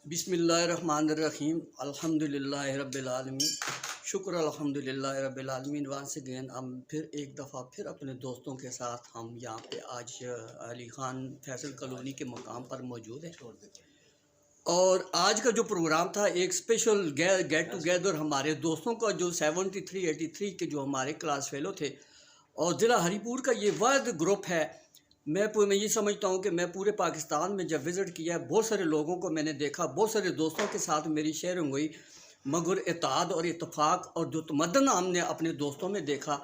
बिस्मिल्लाहिर्रहमानिर्रहीम अल्हम्दुलिल्लाहि रब्बिल आलमीन शुक्र अल्हम्दुलिल्लाहि रब्बिल आलमीन। वंस अगेन हम फिर एक दफ़ा फिर अपने दोस्तों के साथ हम यहाँ पे आज अली ख़ान फैसल कॉलोनी के मकाम पर मौजूद हैं। और आज का जो प्रोग्राम था एक स्पेशल गेट टुगेदर हमारे दोस्तों का जो 73-83 के जो हमारे क्लास फेलो थे और ज़िला हरीपुर का ये वाहिद ग्रुप है। मैं ये समझता हूँ कि मैं पूरे पाकिस्तान में जब विज़िट किया बहुत सारे लोगों को मैंने देखा, बहुत सारे दोस्तों के साथ मेरी शेयरिंग हुई, मगर इत्तेहाद और इत्तेफाक और जो तमद्दन हमने अपने दोस्तों में देखा।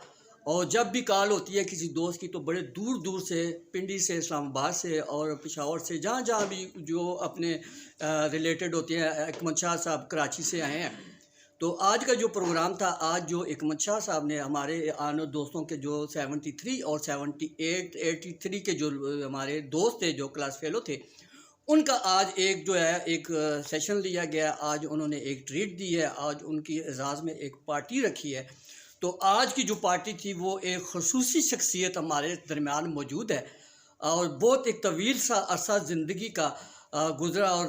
और जब भी कॉल होती है किसी दोस्त की तो बड़े दूर दूर से, पिंडी से, इस्लामाबाद से और पेशावर से, जहाँ जहाँ भी जो अपने रिलेटेड होते हैं। अहमद शाह साहब कराची से आए हैं। तो आज का जो प्रोग्राम था, आज जो अहमद शाह साहब ने हमारे आने दोस्तों के जो 73 और 78-83 के जो हमारे दोस्त थे जो क्लास फेलो थे, उनका आज एक जो है एक सेशन लिया गया। आज उन्होंने एक ट्रीट दी है, आज उनकी एजाज़ में एक पार्टी रखी है। तो आज की जो पार्टी थी वो एक खसूसी शख्सियत हमारे दरमियान मौजूद है और बहुत एक तवील सा अरसा ज़िंदगी का गुज़रा और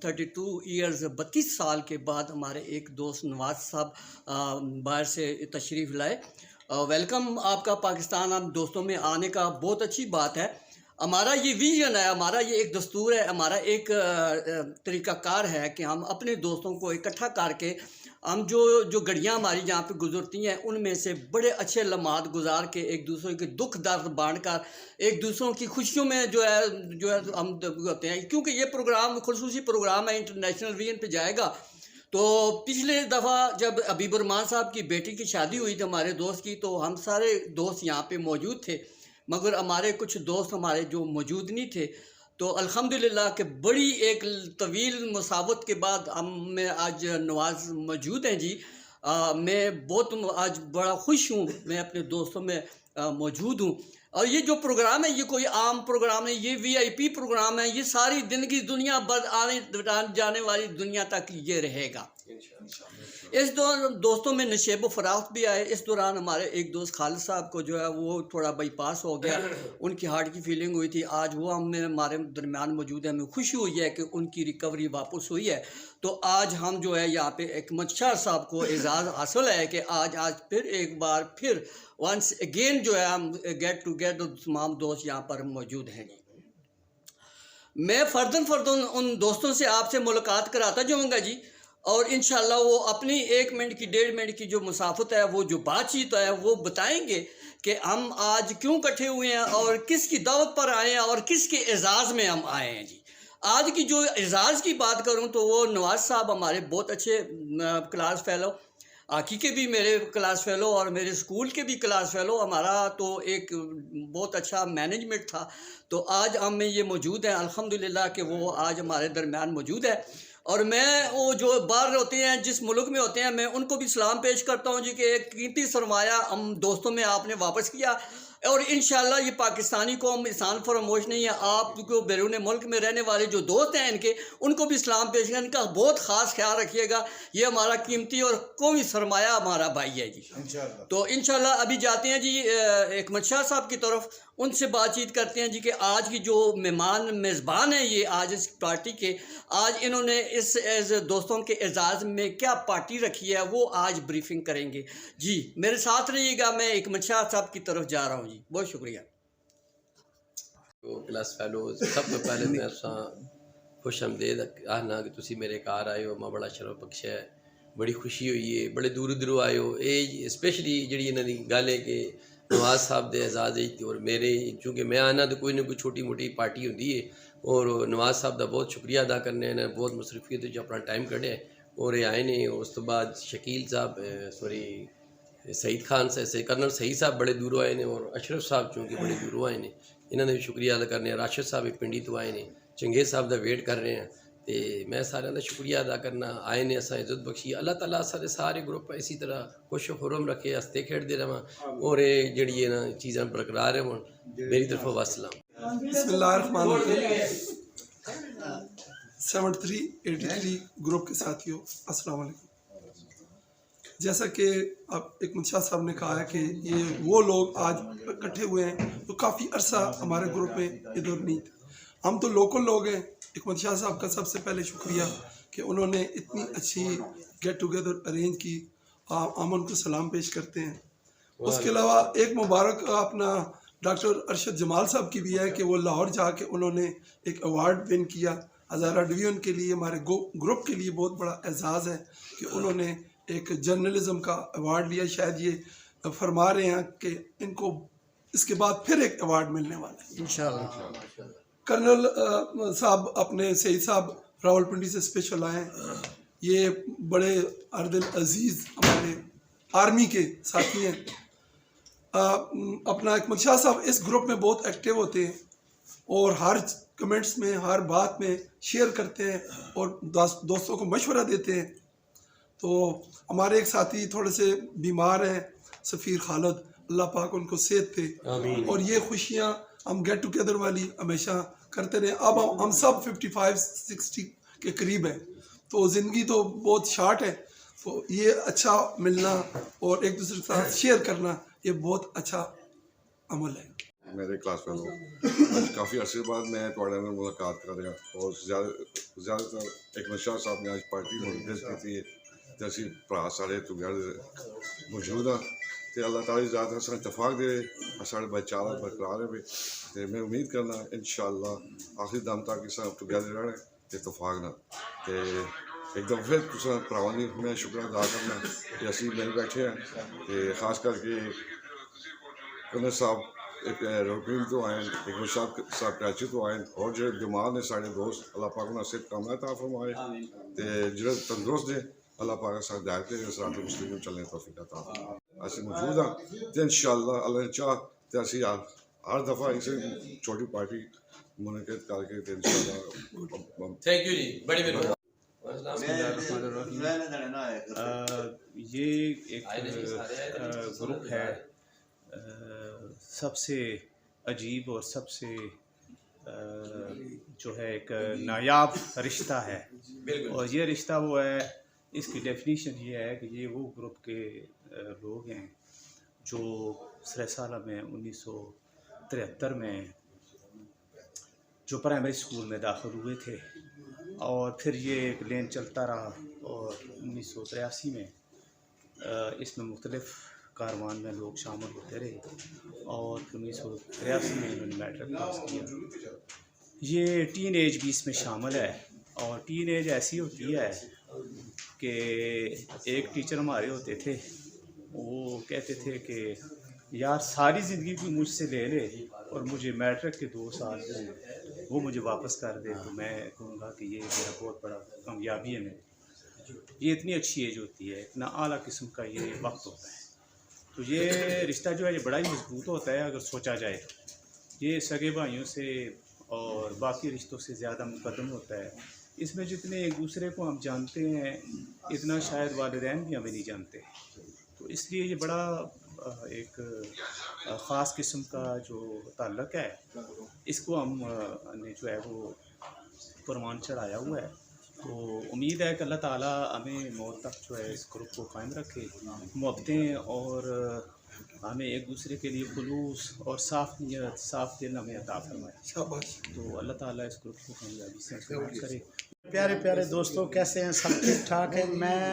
32 ईयर्स 32 साल के बाद हमारे एक दोस्त नवाज साहब बाहर से तशरीफ़ लाए। वेलकम आपका पाकिस्तान, हम दोस्तों में आने का बहुत अच्छी बात है। हमारा ये विजन है, हमारा ये एक दस्तूर है, हमारा एक तरीक़ाकार है कि हम अपने दोस्तों को इकट्ठा करके हम जो घड़ियाँ हमारी यहाँ पे गुजरती हैं उनमें से बड़े अच्छे लम्हात गुजार के एक दूसरे के दुख दर्द बांट कर एक दूसरों की खुशियों में जो है हम होते हैं। क्योंकि ये प्रोग्राम खुसूसी प्रोग्राम है, इंटरनेशनल विजन पे जाएगा। तो पिछले दफ़ा जब हबीब रहमान साहब की बेटी की शादी हुई थी हमारे दोस्त की, तो हम सारे दोस्त यहाँ पे मौजूद थे, मगर हमारे कुछ दोस्त हमारे जो मौजूद नहीं थे। तो अल्हम्दुलिल्लाह के बड़ी एक तवील मुसावत के बाद हम में आज नवाज मौजूद हैं जी। मैं बहुत आज बड़ा खुश हूँ, मैं अपने दोस्तों में मौजूद हूँ। और ये जो प्रोग्राम है ये कोई आम प्रोग्राम नहीं, ये VIP प्रोग्राम है। ये सारी जिंदगी दुनिया भर आने जाने वाली दुनिया तक ये रहेगा। इस दौरान दोस्तों में नशेब फराख्त भी आए। इस दौरान हमारे एक दोस्त खालिद साहब को जो है वो थोड़ा बाईपास हो गया, उनकी हार्ट की फीलिंग हुई थी। आज वो हमारे दरमियान मौजूद है। हमें खुशी हुई है कि उनकी रिकवरी वापस हुई है। तो आज हम जो है यहाँ पे अहमद शाह साहब को एजाज़ हासिल है कि आज फिर एक बार फिर वंस अगेन जो है हम गेट टुगेदर तमाम दोस्त यहाँ पर मौजूद हैं। मैं फ़र्दन उन दोस्तों से आपसे मुलाकात कराता जाऊँगा जी, और इंशाल्लाह वो अपनी 1 मिनट की 1.5 मिनट की जो मुसाफत है, वो जो बातचीत है, वो बताएंगे कि हम आज क्यों इकट्ठे हुए हैं और किसकी दावत पर आए हैं और किसके एजाज़ में हम आए हैं जी। आज की जो एजाज़ की बात करूं तो वो नवाज साहब हमारे बहुत अच्छे क्लास फेलो, आकी के भी मेरे क्लास फेलो और मेरे स्कूल के भी क्लास फेलो। हमारा तो एक बहुत अच्छा मैनेजमेंट था। तो आज हम में ये मौजूद है अल्हम्दुलिल्लाह कि वो आज हमारे दरमियान मौजूद है। और मैं वो जो बाहर होते हैं, जिस मुल्क में होते हैं, मैं उनको भी सलाम पेश करता हूँ जी कि एक कीमती सरमाया हम दोस्तों में आपने वापस किया। और इंशाल्लाह ये पाकिस्तानी कौम इंसान फरामोश नहीं है। आपको बैरून मुल्क में रहने वाले जो दोस्त हैं इनके, उनको भी सलाम पेश करें, इनका बहुत ख़ास ख्याल रखिएगा। ये हमारा कीमती और कौमी सरमाया हमारा भाई है जी। तो इंशाल्लाह अभी जाते हैं जी अहमद शाह साहब की तरफ, उनसे बातचीत करते हैं जी कि आज की जो मेज़बान है ये आज इस पार्टी के, आज इन्होंने इस दोस्तों के एजाज़ में क्या पार्टी रखी है वो आज ब्रीफिंग करेंगे जी। मेरे साथ रहिएगा, मैं अहमद शाह साहब की तरफ जा रहा हूँ जी। बहुत शुक्रिया। तो क्लास फेलोज सब तो पहले मैं खुश आमदेद आना कि तुसी मेरे घर आए हो, मैं बड़ा शरफ बख्श है, बड़ी खुशी हुई है, बड़े दूर दूरों आए हो। ये स्पेशली जी इन्होंने गल है कि नवाज साहब के एजाज़ और मेरे, चूँकि मैं आना तो कोई ना कोई छोटी मोटी पार्टी होती है, और नवाज साहब का बहुत शुक्रिया अदा करने ने बहुत मुसरफियत जो अपना टाइम कढ़े और ये आए ने। उस तो बाद शकील साहब सॉरी सईद खान से कर्नल सईद साहब बड़े दूरों आए ने, और अशरफ साहब चूँकि बड़े दूरों आए ने, इन्होंने भी शुक्रिया अदा करने। राशिद साहब एक पिंडी तो आए ने, चंगेज़ साहब का वेट कर रहे हैं। तो मैं सारे का शुक्रिया अदा करना आए ने, असा इज्जत बख्शी। अल्लाह ताला सारे ग्रुप इसी तरह खुश खुरम रखे, हंसते खेडते रह और ये जी ना चीज़ा बरकरार रह। मेरी तरफ वसलाम। 73-83 ग्रुप के साथियों अस्सलाम वालेकुम। जैसा कि अब अहमद शाह साहब ने कहा है कि ये वो लोग आज इकट्ठे हुए हैं तो काफ़ी अरसा हमारे ग्रुप में इधर नहीं थे। हम तो लोकल लोग हैं। एकमत शाह साहब का सबसे पहले शुक्रिया कि उन्होंने इतनी अच्छी गेट टुगेदर अरेंज की। हम उनको सलाम पेश करते हैं। उसके अलावा एक मुबारक अपना डॉक्टर अरशद जमाल साहब की भी है कि वो लाहौर जाके उन्होंने एक अवार्ड विन किया हज़ारा डिवीज़न के लिए। हमारे ग्रुप के लिए बहुत बड़ा एजाज़ है कि उन्होंने एक जर्नलिज़म का अवार्ड लिया। शायद ये फरमा रहे हैं कि इनको इसके बाद फिर एक अवार्ड मिलने वाला है इंशाल्लाह। कर्नल साहब अपने सईद साहब रावलपिंडी से स्पेशल आए हैं। ये बड़े अर्दिल अजीज़ हमारे आर्मी के साथी हैं। अपना एकमत शाह साहब इस ग्रुप में बहुत एक्टिव होते हैं और हर कमेंट्स में हर बात में शेयर करते हैं और दोस्तों को मशवरा देते हैं। तो हमारे एक साथी थोड़े से बीमार हैं, सफ़ीर खालिद, अल्लाह पाक उनको सेहत दे और ये खुशियाँ हम गेट टुगेदर वाली हमेशा करते रहे। अब हम सब 55-60 के करीब हैं, तो ज़िंदगी तो बहुत शार्ट है, तो ये अच्छा मिलना और एक दूसरे के साथ शेयर करना ये बहुत अच्छा अमल है। मेरे क्लास फेलो आज काफ़ी अरसे बाद मैं थोड़े नाल मुलाकात कर रहा और ज़्यादातर एकमत शाह साहब ने आज पार्टी मुनक़िद की थी ते असीं भरा सारे टुगेदर मौजूद हाँ ते अल्लाह ताला दी ज़ात असां इत्तफाक दे साढ़े भाईचारा बरकरार रहे ते मैं उम्मीद करना इंशाअल्लाह आखिरी दम तक असां टुगेदर रहना इत्तफाक ना ते एकदम फिर तुसां भरावां दी मैं शुक्र अदा करना कि असीं मिल बैठे हैं ते खास करके कर्नल साहब एक रोटीन तो आए एकमत साहब कराची तो आए और जो बीमार ने साढ़े दोस्त अल्लाह पाक उन्हें सेहत कामयाब अता फरमाए ते जो तंदुरुस्त ने अल्लाह पाक साथ हिदायत करे सरात मुस्तकीम चलने तौफीक अता फरमाए। असीं मौजूद हाँ तो इंशाअल्लाह अल्लाह ने चाह तो असीं हर दफ़ा इसे छोटी पार्टी मुनक़िद करके तो इंशाअल्लाह। थैंक यू जी, बड़ी मेहरबानी। ये एक ग्रुप है, सबसे अजीब और सबसे जो है एक नायाब रिश्ता है और ये रिश्ता वो है, इसकी डेफिनेशन ये है कि ये वो ग्रुप के लोग हैं जो साल में 1973 में जो प्राइमरी स्कूल में दाखिल हुए थे और फिर ये एक लेन चलता रहा और 1983 में इसमें मुख्तलिफ़ कारवान में लोग शामिल होते रहे और 1983 में इन्होंने मैट्रिक पास किया। ये टीन एज भी इसमें शामिल है और टीन एज ऐसी होती है कि एक टीचर हमारे होते थे, वो कहते थे कि यार सारी ज़िंदगी भी मुझसे ले ले और मुझे मैट्रिक के 2 साल जो वो मुझे वापस कर दे तो मैं कहूँगा कि ये मेरा बहुत बड़ा कामयाबी है मेरी। ये इतनी अच्छी एज होती है, इतना आला किस्म का ये वक्त होता है, तो ये रिश्ता जो है ये बड़ा ही मजबूत होता है अगर सोचा जाए। ये सगे भाइयों से और बाकी रिश्तों से ज़्यादा मुकद्दम होता है। इसमें जितने एक दूसरे को हम जानते हैं इतना शायद वालिदैन भी हमें नहीं जानते, तो इसलिए ये बड़ा एक ख़ास किस्म का जो ताल्लुक़ है इसको हम ने जो है वो परवान चढ़ाया हुआ है। तो उम्मीद है कि अल्लाह ताला हमें मौत तक जो है इस ग्रुप को कायम रखे, मोहब्बतें और हमें एक दूसरे के लिए खुलूस और साफ़ नीयत साफ़ दिल हमें अता फरमाए। शाबाश। तो अल्लाह ताला इस ग्रुप को कामयाबी से करे। प्यारे प्यारे दोस्तों, कैसे हैं? सब ठीक ठाक है। मैं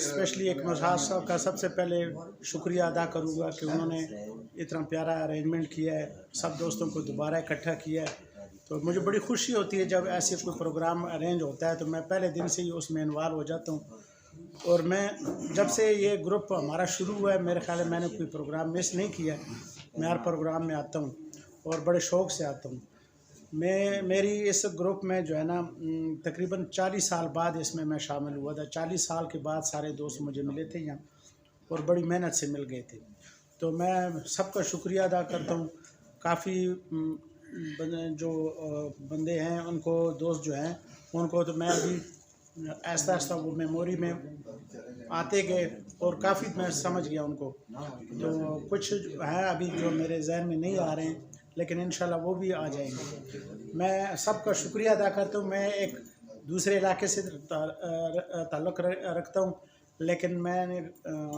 स्पेशली एकमत शाह साहब का सबसे पहले शुक्रिया अदा करूँगा कि उन्होंने इतना प्यारा अरेंजमेंट किया है, सब दोस्तों को दोबारा इकट्ठा किया है। तो मुझे बड़ी खुशी होती है जब ऐसे कोई प्रोग्राम अरेंज होता है, तो मैं पहले दिन से ही उसमें इन्वॉल्व हो जाता हूँ। और मैं जब से ये ग्रुप हमारा शुरू हुआ है, मेरे ख्याल में मैंने कोई प्रोग्राम मिस नहीं किया। मैं हर प्रोग्राम में आता हूँ और बड़े शौक़ से आता हूँ। मेरी इस ग्रुप में जो है ना तकरीबन 40 साल बाद इसमें मैं शामिल हुआ था। 40 साल के बाद सारे दोस्त मुझे मिले थे यहाँ और बड़ी मेहनत से मिल गए थे। तो मैं सबका शुक्रिया अदा करता हूँ। काफ़ी जो बंदे हैं उनको, दोस्त जो हैं उनको, तो मैं अभी आहिस्ता आहिस्ता वो मेमोरी में आते गए और काफ़ी मैं समझ गया उनको। तो कुछ हैं अभी जो मेरे जहन में नहीं आ रहे हैं, लेकिन इंशाल्लाह वो भी आ जाएंगे। मैं सबका शुक्रिया अदा करता हूँ। मैं एक दूसरे इलाके से ताल्लुक़ रखता हूँ, लेकिन मैंने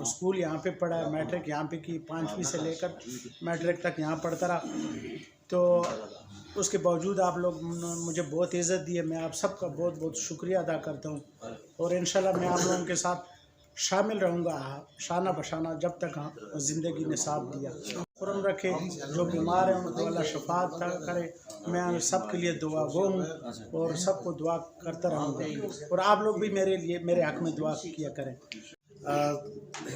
स्कूल यहाँ पे पढ़ा, मैट्रिक यहाँ पे की, 5वीं से लेकर मैट्रिक तक यहाँ पढ़ता रहा। तो उसके बावजूद आप लोग मुझे बहुत इज़्ज़त दी है। मैं आप सबका बहुत बहुत शुक्रिया अदा करता हूँ और इंशाल्लाह मैं आप लोगों के साथ शामिल रहूँगा शाना बशाना जब तक ज़िंदगी ने साथ दिया। खुरम रखे, जो बीमार हैं उनको अल्लाह शफात करे। मैं सबके लिए दुआ गो हूँ और सबको दुआ करता रहूँगा और आप लोग भी मेरे लिए मेरे हक़ में दुआ किया करें।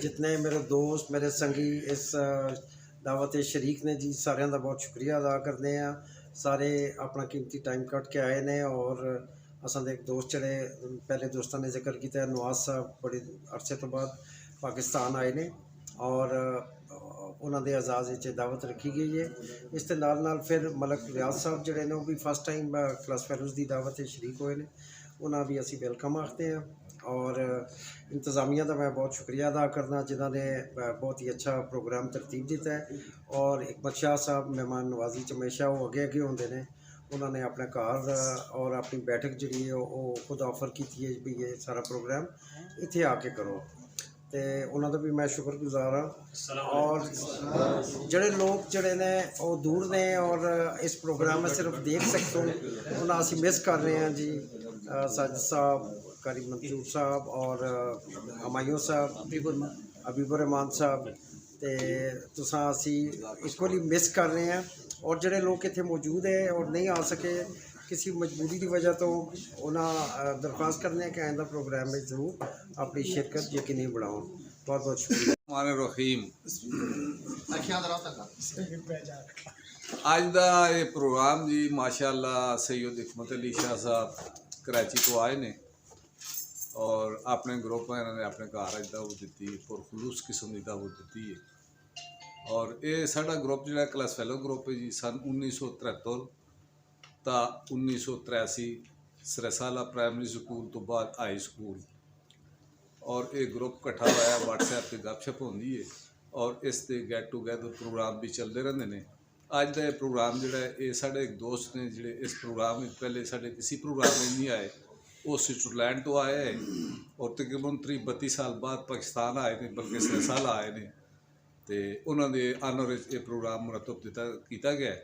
जितने मेरे दोस्त मेरे संगी इस दावत शरीक ने जी सारिਆਂ ਦਾ बहुत शुक्रिया अदा करते हैं। सारे अपना कीमती टाइम कट के आए ने और असां दे एक दोस्त जड़े पहले दोस्तों ने जिक्र किया नवाज साहब बड़े अरसे तो बाद पाकिस्तान आए ने और उन्होंने एजाज़ विच दावत रखी गई है। इस दे नाल फिर मलक रियाज साहब जड़े ने वो भी फर्स्ट टाइम क्लास फेलोज़ की दावत शरीक होए ने, उन्हें भी असी वेलकम आखते हैं। और इंतज़ामिया का मैं बहुत शुक्रिया अदा करना जिन्होंने बहुत ही अच्छा प्रोग्राम तरतीब दिता है। और हिकमत शाह साहब मेहमान नवाजी च हमेशा वो अगे अगे होंदे ने, उन्होंने अपने घर और अपनी बैठक जी वो खुद ऑफर की है भी ये सारा प्रोग्राम इत्थे आके करो, तो उन्होंने भी मैं शुक्रगुजार हाँ। और जड़े लोग जड़े ने वो दूर ने और इस प्रोग्राम में सिर्फ देख सकते हो उन्हें असी मिस कर रहे हैं जी। साजिद साहब, करीम मंसूर साहब और हमायूं साहब, अबीबुर रहमान साहब, तो तुसां असी इक्वली मिस कर रहे हैं। और जड़े लोग इत्थे मौजूद है और नहीं आ सके किसी मजबूरी की वजह तो उन्हें दरख्वास्त करने के आइंदा प्रोग्राम में ज़रूर अपनी शिरकत यकीनी बनाओ। बहुत बहुत शुक्रिया। रहीम आज का ये प्रोग्राम जी माशाअल्लाह सैयद हिकमत अली शाह साहब कराची तो आए ने और अपने ग्रुप में इन्होंने अपने घर अज दावत दी पुरखलूस किस्म की दावत दी है। और ये साडा ग्रुप जो क्लास फेलो ग्रुप है जी सन 1973 ता 1983 सरसाला प्राइमरी स्कूल तो बाद हाई स्कूल और ये ग्रुप कट्ठा होया व्हाट्सएप पर गपशप होंदी है और इस ते गेट टूगैदर प्रोग्राम भी चलते रहते हैं। अज का प्रोग्राम जोड़ा है साढ़े एक दोस्त ने जोड़े इस प्रोग्राम में पहले साढ़े किसी प्रोग्राम में नहीं आए, वो स्विट्जरलैंड तो आए हैं और तकरीबन 32 साल बाद पाकिस्तान आए ने, बल्कि 6 साल आए ने, तो उन्होंने आनर ये प्रोग्राम मुरतब किया गया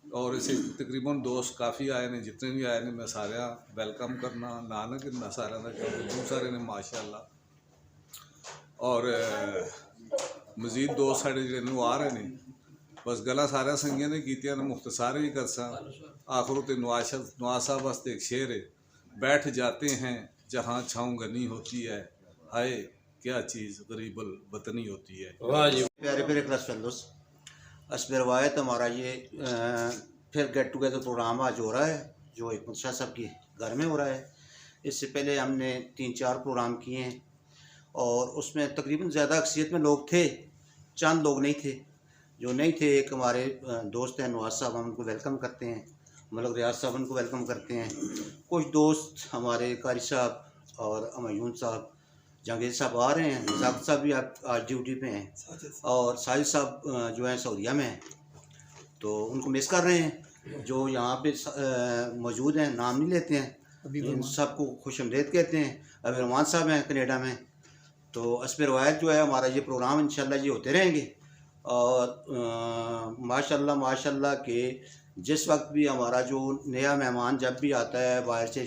और इसे तकरीबन दोस्त काफ़ी आए ने, जितने भी आए ने मैं सारे वेलकम करना ना ना करना सारे का क्योंकि बहुत सारे ने माशाअल्लाह। और मजीद दोस्त साढ़े जो आ रहे हैं, बस गल्लां सारे संगियां ने कीतियां ने मुख्तसार ही करसा। आखिर तो नवाज साहब वास्ते एक शेर है, बैठ जाते हैं जहाँ छाँव गनी होती है, हाय क्या चीज़ गरीबल वतनी होती है। प्यारे प्यारे क्लास फेलोज़, हस्ब रवायत हमारा ये फिर गेट टुगेदर प्रोग्राम आज हो रहा है जो हिकमत शाह साहब के घर में हो रहा है। इससे पहले हमने 3-4 प्रोग्राम किए हैं और उसमें तकरीबन ज़्यादा अक्सरियत में लोग थे, चंद लोग नहीं थे। जो नहीं थे एक हमारे दोस्त हैं नवाज साहब, हम उनको वेलकम करते हैं, मलक रियाज साहब उनको वेलकम करते हैं। कुछ दोस्त हमारे कारी साहब और हमायूं साहब, जहांगीर साहब आ रहे हैं, जाकिर साहब भी आज ड्यूटी पे हैं और साजिद साहब जो हैं सऊदीया में हैं, तो उनको मिस कर रहे हैं। जो यहाँ पे मौजूद हैं नाम नहीं लेते हैं, इन सबको खुशमदीद कहते हैं। अभी रहमान साहब हैं कनेडा में। तो हस्ब रवायत जो है हमारा ये प्रोग्राम इंशाल्लाह ये होते रहेंगे और माशाल्लाह माशाल्लाह के जिस वक्त भी हमारा जो नया मेहमान जब भी आता है बाहर से,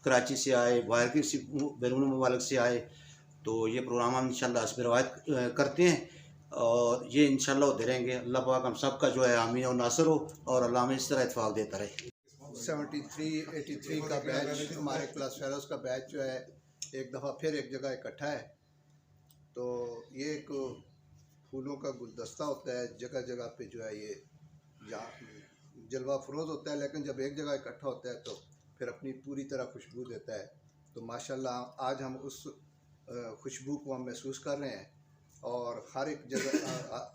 कराची से आए, बाहर के बैरून मुमालिक से आए, तो ये प्रोग्राम हम इंशाल्लाह हस्ब रवायत करते हैं और ये इंशाल्लाह होते रहेंगे। अल्लाह पाक हम सब का जो है आमीन और नासर हो और अल्लाह में इस तरह इत्फाक देता रहे। 73-83 का बैच हमारे क्लास फेलोज़ का बैच जो है एक दफ़ा फिर एक जगह इकट्ठा है। तो ये एक फूलों का गुलदस्ता होता है, जगह जगह पे जो है ये जलवा फरोज़ होता है, लेकिन जब एक जगह इकट्ठा होता है तो फिर अपनी पूरी तरह खुशबू देता है। तो माशाल्लाह आज हम उस खुशबू को हम महसूस कर रहे हैं और हर एक जगह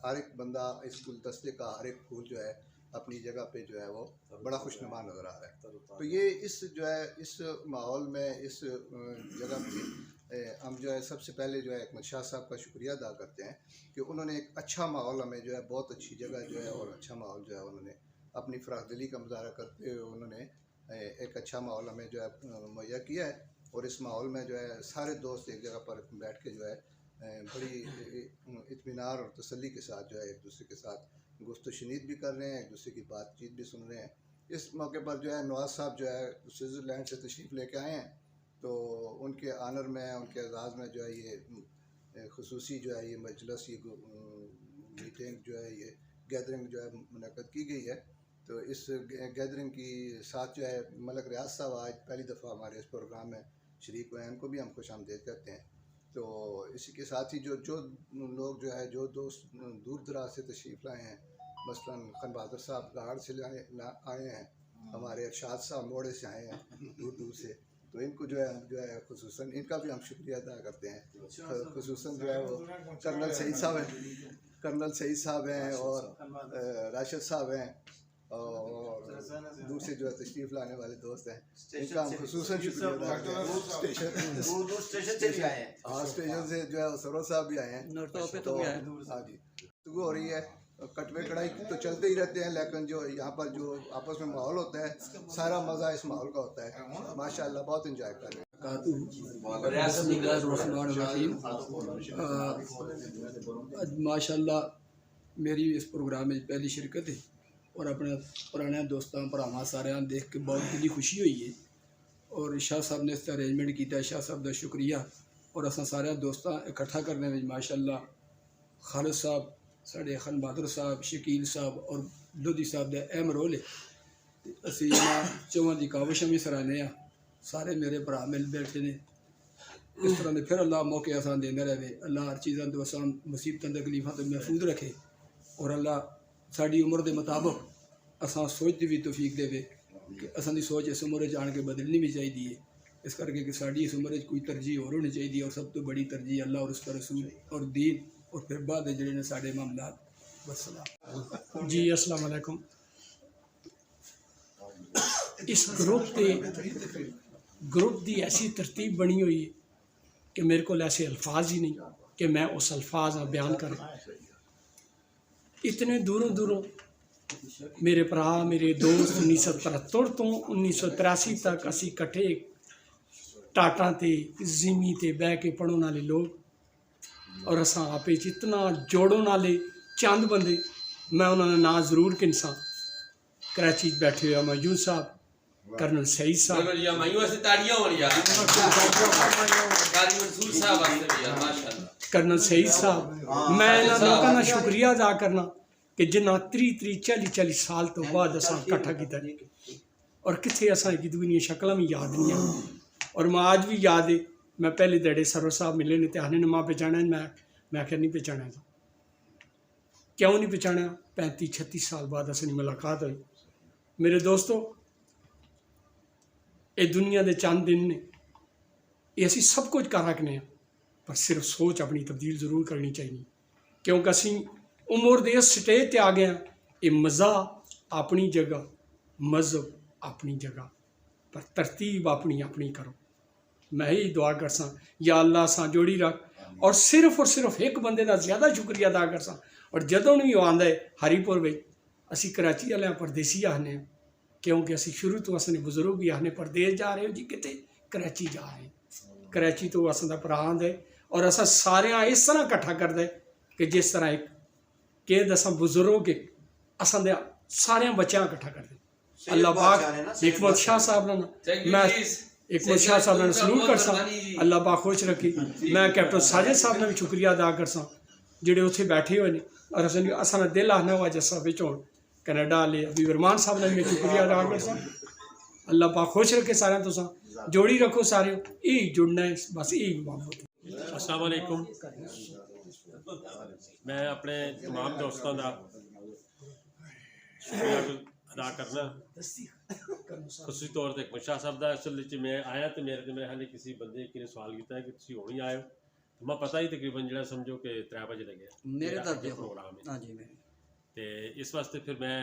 हर एक बंदा इस गुलदस्ते का हर एक फूल जो है अपनी जगह पे जो है वो बड़ा खुशनुमा नज़र आ रहा है। तो ये इस जो है इस माहौल में इस जगह पे हम जो है सबसे पहले जो है हिकमत शाह साहब का शुक्रिया अदा करते हैं कि उन्होंने एक अच्छा माहौल हमें जो है बहुत अच्छी जगह जो है और अच्छा माहौल जो है उन्होंने अपनी फ़राखदिली का मुज़ाहरा करते हुए उन्होंने एक अच्छा माहौल हमें जो है मुहैया किया है। और इस माहौल में जो है सारे दोस्त एक जगह पर बैठ के जो है बड़ी इत्मीनान और तसल्ली के साथ जो है एक दूसरे के साथ गुफ्त शनीद भी कर रहे हैं, एक दूसरे की बातचीत भी सुन रहे हैं। इस मौके पर जो है नवाज साहब जो है स्विट्ज़रलैंड से तशरीफ़ लेके आए हैं, तो उनके आनर में, उनके एजाज़ में जो है ये खुसूसी जो है ये मजलिस, ये मीटिंग जो है, ये गैदरिंग जो है मुनक़्क़द की गई है। तो इस गैदरिंग की साथ जो है मलक रियाज साहब आज पहली दफ़ा हमारे इस प्रोग्राम में शरीक हुए हैं, उनको भी हम खुशामदीद करते हैं। तो इसी के साथ ही जो लोग जो है, जो दोस्त दूर दराज से तशरीफ़ लाए हैं, मसलन खान बहादुर साहब गाड़ से आए हैं, हमारे अरशाद साहब मोड़े से आए हैं दूर दूर से, तो इनको जो है खुसूसन इनका भी हम शुक्रिया अदा करते हैं। खुसूसन जो है वो कर्नल सईद साहब हैं और राशिद साहब हैं और दूर से जो है तशरीफ़ लाने वाले दोस्त हैं, इनका हम खुसूसन शुक्रिया अदा करते हैं। स्टेशन से भी आए हैं, हाँ स्टेशन से जो है सरोज साहब भी आए हैं, तो हाँ जी गुफ्तगू हो रही है। कटवे कढ़ाई तो चलते ही रहते हैं, लेकिन जो यहाँ पर जो आपस में माहौल होता है, सारा मज़ा इस माहौल का होता है। माशाल्लाह बहुत इंजॉय कर रहे हैं। माशाल्लाह मेरी इस प्रोग्राम में पहली शिरकत है और अपने पुराने दोस्तों भरावां सारे देख के बहुत दिली खुशी हुई है। और शाह साहब ने इस अरेंजमेंट किया, शाह साहब का शुक्रिया। और असा सारे दोस्तों इकट्ठा करने में माशाल्लाह खालिद साहब, साढ़े खान बहादुर साहब, शकील साहब और लोधी साहब का अहम रोल है। असी चौहां की काविश भी सराहने, सारे मेरे भरा मिल बैठे ने। इस तरह के फिर अल्लाह मौके असा देंदा रहे, अल्लाह हर चीज़ों तो असा मुसीबतों तकलीफों तो महफूज रखे और अल्लाह साड़ी उम्र के मुताबिक असा सोच की भी तौफीक देवे कि असा की सोच इस उम्र आन के बदलनी भी चाहिए। इस करके कि साड़ी इस उम्र कोई तरजीह और होनी चाहिए और सब तो बड़ी तरजीह अल्लाह और उसका रसूल और दीन और फिर बाद जोड़े ने साढ़े मामलात। वस्सलाम जी अस्सलाम वालेकुम। इस ग्रुप की ऐसी तरतीब बनी हुई है कि मेरे को ऐसे अल्फाज ही नहीं कि मैं उस अल्फाज का बयान करूँ। इतने दूरों दूरों मेरे भरा, मेरे दोस्त 1973 तो 1983 तक असी इकट्ठे टाटा ते जिमी ते बह के पढ़ने वाले लोग और असा आपे इतना जोड़न वाले चंद बंदे। मैं उन्होंने ना जरूर गिनसा। कराची बैठे हुए मौजूद साहब, कर्नल सईद साहब, कर्नल सईद साहब, मैं इन्होंने लोगों का शुक्रिया अदा करना कि जिन्हें 30-40 साल तो बाद असा इकट्ठा किया और कितने असा एक दूसरी दी शक्ल भी याद नहीं है। और मैं आज भी याद है, मैं पहले दड़े सरो साहब मिले ने तो आने ने मां पहचाना, मैं क्या नहीं पहचाना था। क्यों नहीं पहचाना? 35-36 साल बाद असली मुलाकात हुई। मेरे दोस्तों, ये दुनिया के चंद दिन ने, ये असी सब कुछ कर रखने हैं, पर सिर्फ सोच अपनी तब्दील जरूर करनी चाहिए। क्योंकि असी उम्र के इस स्टेज पर आ गए हैं। ये मज़ा अपनी जगह, मजहब अपनी जगह, पर तरतीब अपनी अपनी करो। मैं यही दुआ कर सा, या अल्लाह सा जोड़ी रख। और सिर्फ एक बंदे का ज़्यादा शुक्रिया अदा कर सा। और जदों भी वो आंदा है हरीपुर में, असी कराची वाले परदेसी आने, क्योंकि असी शुरू तो असने बुजुर्ग भी आने परदेश जा रहे हो जी, कितने कराची जा रहे हैं। कराची तो असा भरा आंदा और असा सारे इस तरह इकट्ठा कर दे कि जिस तरह एक के दसा बुजुर्ग के असा सारे बच्चों इकट्ठा कर दे। अल्लाह पाक हिकमत शाह साहब ना, मैं हिकमत शाह साहब ने सलूट कर सा, अल्लाह पाक खुश रखी। मैं कैप्टन साजिद साहब ने भी शुक्रिया अदा कर सा, जोड़े उत्थे बैठे हुए हैं और असा दिल आना हुआ जसा बिच हो कनाडा वाले अभी वरमान साहब ने भी शुक्रिया अदा कर सा। अल्लाह पाक खुश रखे सारे, तुसा जोड़ी रखो सारे, यही जुड़ना है बस, यही मोहब्बत। अस्सलाम वालेकुम। मैं अपने तमाम दोस्तों का शुक्रिया अदा करना, खुशी तौर पर हिकमत शाह साहब का। असल मैं आया तो मेरे हाले किसी बंदे कि सवाल किया कि तुम हुण ही आए हो, तो मैं पता ही तकरीबन जो समझो कि 3 बजे लगे मेरे प्रोग्राम है। हाँ जी, तो इस वास्ते फिर मैं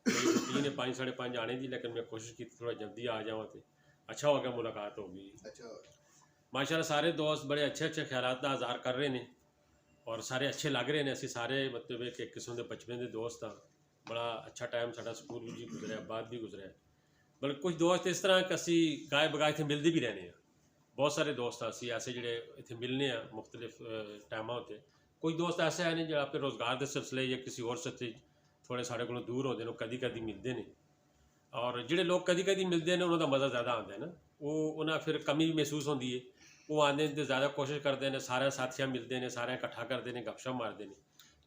रूटीन है 5-5:30 आने की, लेकिन मैं कोशिश की थोड़ा जल्दी आ जाऊँ तो अच्छा हो गया, मुलाकात होगी। माशाल्लाह सारे दोस्त बड़े अच्छे ख्यालात का इज़हार कर रहे हैं और सारे अच्छे लग रहे हैं। असी सारे मतलब एक किस्म के बचपन के दोस्त हाँ, बड़ा अच्छा टाइम साडा स्कूल भी गुजरिया, बाद भी गुजरिया। बल्कि कुछ दोस्त इस तरह कि असी गाय बगाए इतने मिलते भी रहने हैं। बहुत सारे दोस्त असी ऐसे जोड़े इतने मिलने मुख्तलिफ टाइम होते। कोई दोस्त ऐसे है नहीं जो अपने रोज़गार के सिलसिले या किसी और सत्ते थोड़े साढ़े को दूर होते हैं, कदी कदी मिलते हैं। ਔਰ ਜਿਹੜੇ ਲੋਕ ਕਦੀ ਕਦੀ ਮਿਲਦੇ ਨੇ ਉਹਨਾਂ ਦਾ ਮਜ਼ਾ ਜ਼ਿਆਦਾ ਆਉਂਦਾ ਹੈ ਨਾ, ਉਹ ਉਹਨਾਂ ਫਿਰ ਕਮੀ ਵੀ ਮਹਿਸੂਸ ਹੁੰਦੀ ਹੈ। ਉਹ ਆਉਂਦੇ ਨੇ ਤੇ ਜ਼ਿਆਦਾ ਕੋਸ਼ਿਸ਼ ਕਰਦੇ ਨੇ, ਸਾਰੇ ਸਾਥੀਆਂ ਮਿਲਦੇ ਨੇ, ਸਾਰੇ ਇਕੱਠਾ ਕਰਦੇ ਨੇ, ਗੱਪਸ਼ਪ ਮਾਰਦੇ ਨੇ,